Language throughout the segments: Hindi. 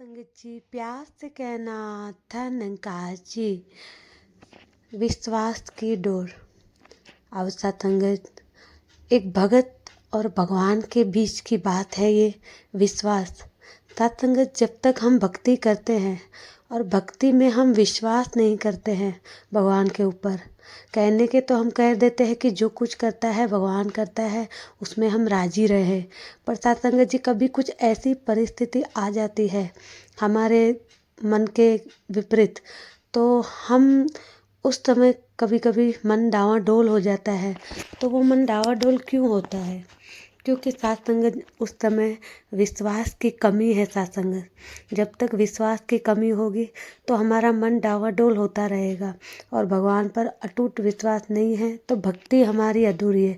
संगत जी प्यार से कहना था नंकार जी विश्वास की डोर। अब सत्संगत एक भगत और भगवान के बीच की बात है ये विश्वास। सत्संगत जब तक हम भक्ति करते हैं और भक्ति में हम विश्वास नहीं करते हैं भगवान के ऊपर, कहने के तो हम कह देते हैं कि जो कुछ करता है भगवान करता है, उसमें हम राजी रहे। पर सत्संगत जी कभी कुछ ऐसी परिस्थिति आ जाती है हमारे मन के विपरीत, तो हम उस समय कभी कभी मन डावाडोल हो जाता है। तो वो मन डावाडोल क्यों होता है? क्योंकि सत्संगत उस समय विश्वास की कमी है। सत्संगत जब तक विश्वास की कमी होगी तो हमारा मन डावाडोल होता रहेगा और भगवान पर अटूट विश्वास नहीं है तो भक्ति हमारी अधूरी है।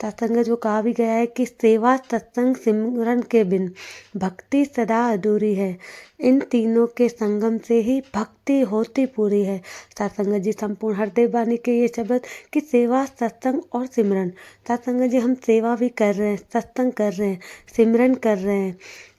सत्संगत जो कहा भी गया है कि सेवा सत्संग सिमरन के बिन भक्ति सदा अधूरी है। इन तीनों के संगम से ही भक्ति होती पूरी है। सत्संगत जी संपूर्ण हृदय वाणी के ये शब्द कि सेवा सत्संग और सिमरन। सत्संगत जी हम सेवा भी कर रहे हैं, सत्संग कर रहे हैं, सिमरन कर रहे हैं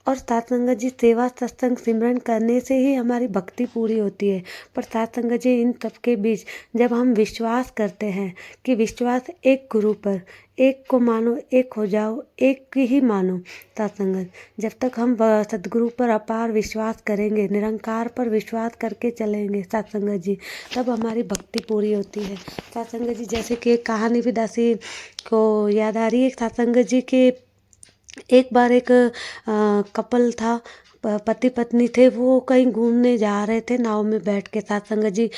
और सत्संगत जी सेवा सत्संग सिमरन करने से ही हमारी भक्ति पूरी होती है। पर सत्संगत जी इन सब के बीच जब हम विश्वास करते हैं कि विश्वास एक गुरु पर, एक को मानो एक हो जाओ, एक ही मानो। सत्संगत जब तक हम सदगुरु पर अपार विश्वास करेंगे, निरंकार पर विश्वास करके चलेंगे सत्संगत जी, तब हमारी भक्ति पूरी होती है। सत्संगत जी जैसे कि एक कहानी भी दासी को याद आ रही है सत्संगत जी के। एक बार एक कपल था, पति पत्नी थे, वो कहीं घूमने जा रहे थे नाव में बैठ के। सत्संगत जी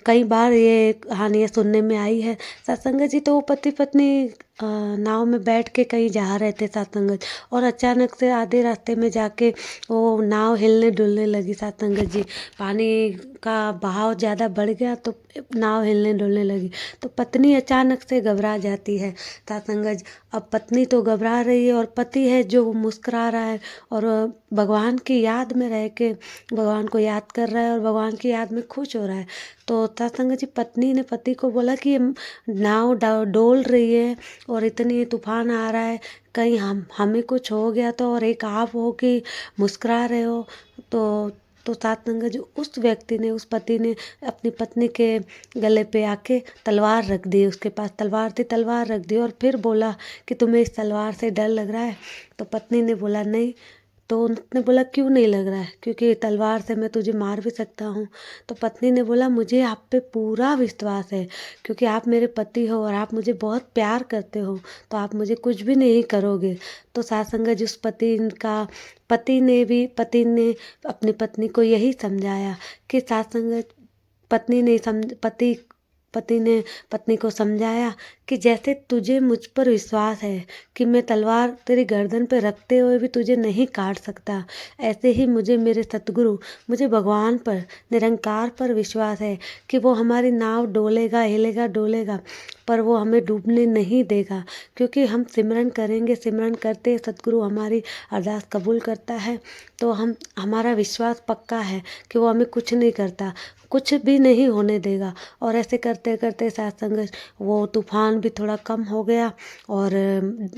कई बार ये कहानियाँ सुनने में आई है। सत्संगत जी तो वो पति पत्नी नाव में बैठ के कहीं जा रहे थे सत्संगत, और अचानक से आधे रास्ते में जाके वो नाव हिलने डुलने लगी। सत्संगत जी पानी का बहाव ज़्यादा बढ़ गया तो नाव हिलने डुलने लगी, तो पत्नी अचानक से घबरा जाती है। सत्संगत अब पत्नी तो घबरा रही है और पति है जो मुस्कुरा रहा है और भगवान की याद में रह के भगवान को याद कर रहा है और भगवान की याद में खुश हो रहा है। तो सत्संगत जी पत्नी ने पति को बोला कि नाव डोल रही है और इतनी तूफान आ रहा है, कहीं हमें कुछ हो गया तो, और एक आप हो कि मुस्कुरा रहे हो। तो सत्संगत जी उस व्यक्ति ने, उस पति ने अपनी पत्नी के गले पे आके तलवार रख दी। उसके पास तलवार थी, तलवार रख दी और फिर बोला कि तुम्हें इस तलवार से डर लग रहा है? तो पत्नी ने बोला नहीं। तो उसने बोला क्यों नहीं लग रहा है? क्योंकि तलवार से मैं तुझे मार भी सकता हूँ। तो पत्नी ने बोला मुझे आप पे पूरा विश्वास है, क्योंकि आप मेरे पति हो और आप मुझे बहुत प्यार करते हो, तो आप मुझे कुछ भी नहीं करोगे। तो सत्संगत जिस पति ने अपनी पत्नी को यही समझाया कि सत्संगत पति ने पत्नी को समझाया कि जैसे तुझे मुझ पर विश्वास है कि मैं तलवार तेरी गर्दन पे रखते हुए भी तुझे नहीं काट सकता, ऐसे ही मुझे मेरे सतगुरु, मुझे भगवान पर, निरंकार पर विश्वास है कि वो हमारी नाव डोलेगा, हिलेगा, डोलेगा, पर वो हमें डूबने नहीं देगा। क्योंकि हम सिमरन करेंगे, सिमरन करते सतगुरु हमारी अरदास कबूल करता है। तो हमारा विश्वास पक्का है कि वो हमें कुछ नहीं करता, कुछ भी नहीं होने देगा। और ऐसे करते करते सत्संगत वो तूफान भी थोड़ा कम हो गया और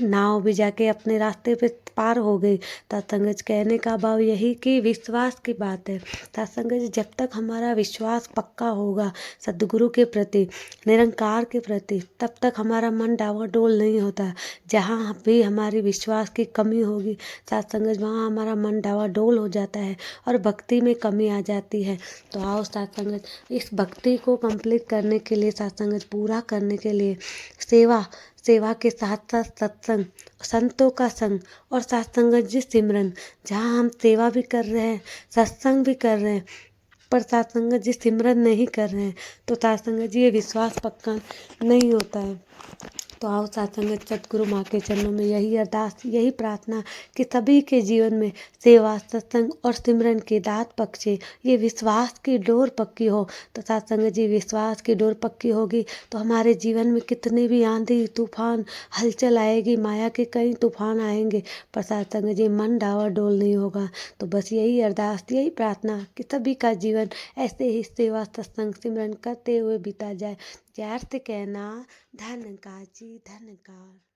नाव भी जाके अपने रास्ते पे पार हो गई। सत्संगत कहने का भाव यही कि विश्वास की बात है। सत्संगत जब तक हमारा विश्वास पक्का होगा सद्गुरु के प्रति, निरंकार के प्रति, तब तक हमारा मन डावाडोल नहीं होता। जहाँ भी हमारी विश्वास की कमी होगी सत्संगत, वहाँ हमारा मन डावाडोल हो जाता है और भक्ति में कमी आ जाती है। तो आओ सत्संगत इस भक्ति को कंप्लीट करने के लिए, सत्संगत पूरा करने के लिए सेवा के साथ साथ सत्संग, संतों का संग और सत्संगत जी सिमरन, जहाँ हम सेवा भी कर रहे हैं, सत्संग भी कर रहे हैं, पर सत्संगत जी सिमरन नहीं कर रहे हैं, तो सत्संगत जी ये विश्वास पक्का नहीं होता है। तो आओ सत्संगत सतगुरु माँ के चरणों में यही अरदास, यही प्रार्थना कि सभी के जीवन में सेवा, सत्संग और सिमरन की दात बख्शे, ये विश्वास की डोर पक्की हो। तो सत्संगत जी विश्वास की डोर पक्की होगी तो हमारे जीवन में कितने भी आंधी तूफान हलचल आएगी, माया के कई तूफान आएंगे, पर सत्संगत जी मन डावाडोल नहीं होगा। तो बस यही अरदास, यही प्रार्थना कि सभी का जीवन ऐसे ही सेवा, सत्संग, सिमरन करते हुए बीता जाए। प्यार से कहना धन्यकार जी, धन्यकार।